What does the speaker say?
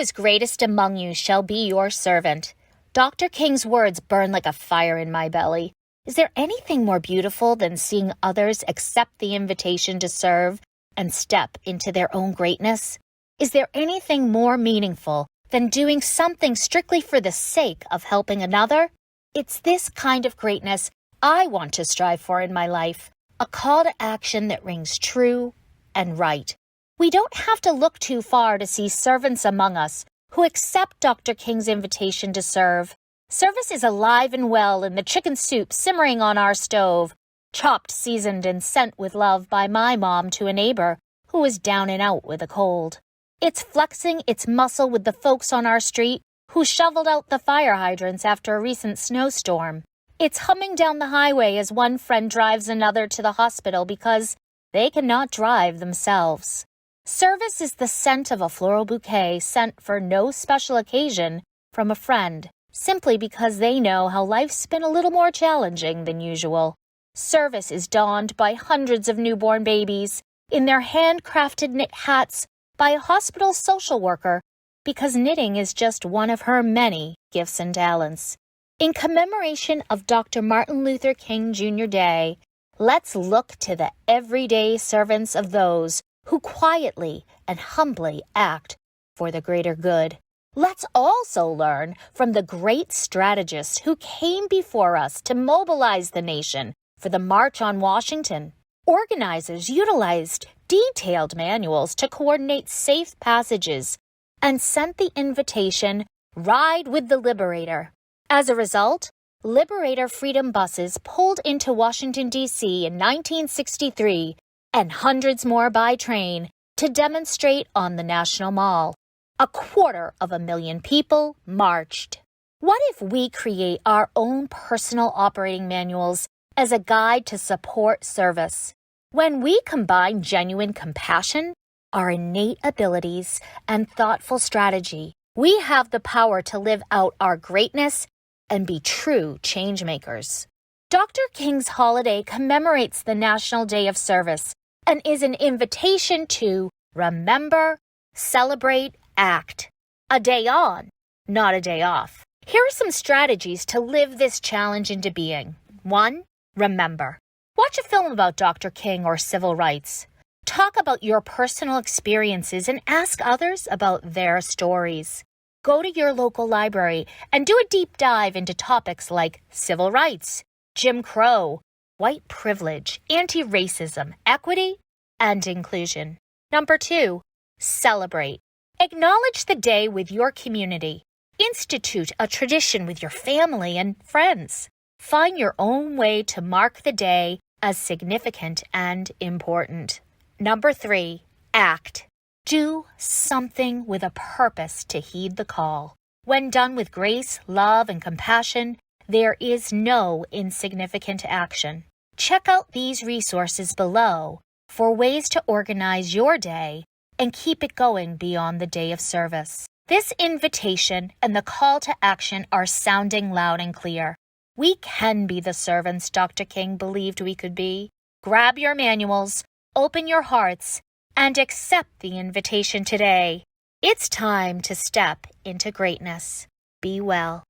is greatest among you shall be your servant. Dr. King's words burn like a fire in my belly. Is there anything more beautiful than seeing others accept the invitation to serve and step into their own greatness? Is there anything more meaningful than doing something strictly for the sake of helping another? It's this kind of greatness I want to strive for in my life, a call to action that rings true and right. We don't have to look too far to see servants among us who accept Dr. King's invitation to serve. Service is alive and well in the chicken soup simmering on our stove, chopped, seasoned, and sent with love by my mom to a neighbor who was down and out with a cold. It's flexing its muscle with the folks on our street who shoveled out the fire hydrants after a recent snowstorm. It's humming down the highway as one friend drives another to the hospital because they cannot drive themselves. Service is the scent of a floral bouquet sent for no special occasion from a friend, simply because they know how life's been a little more challenging than usual. Service is donned by hundreds of newborn babies in their handcrafted knit hats by a hospital social worker, because knitting is just one of her many gifts and talents. In commemoration of Dr. Martin Luther King Jr. Day, let's look to the everyday servants of those who quietly and humbly act for the greater good. Let's also learn from the great strategists who came before us to mobilize the nation for the March on Washington. Organizers utilized detailed manuals to coordinate safe passages and sent the invitation, "Ride with the Liberator." As a result, Liberator Freedom buses pulled into Washington, D.C. in 1963 and hundreds more by train to demonstrate on the National Mall. 250,000 people marched. What if we create our own personal operating manuals as a guide to support service? When we combine genuine compassion, our innate abilities, and thoughtful strategy, we have the power to live out our greatness and be true changemakers. Dr. King's holiday commemorates the National Day of Service and is an invitation to remember, celebrate, act. A day on, not a day off. Here are some strategies to live this challenge into being. 1. Remember. Watch a film about Dr. King or civil rights. Talk about your personal experiences and ask others about their stories. Go to your local library and do a deep dive into topics like civil rights, Jim Crow, white privilege, anti-racism, equity, and inclusion. 2. Celebrate. Acknowledge the day with your community. Institute a tradition with your family and friends. Find your own way to mark the day as significant and important. 3. Act. Do something with a purpose to heed the call. When done with grace, love, and compassion, there is no insignificant action. Check out these resources below for ways to organize your day and keep it going beyond the day of service. This invitation and the call to action are sounding loud and clear. We can be the servants Dr. King believed we could be. Grab your manuals, open your hearts, and accept the invitation today. It's time to step into greatness. Be well.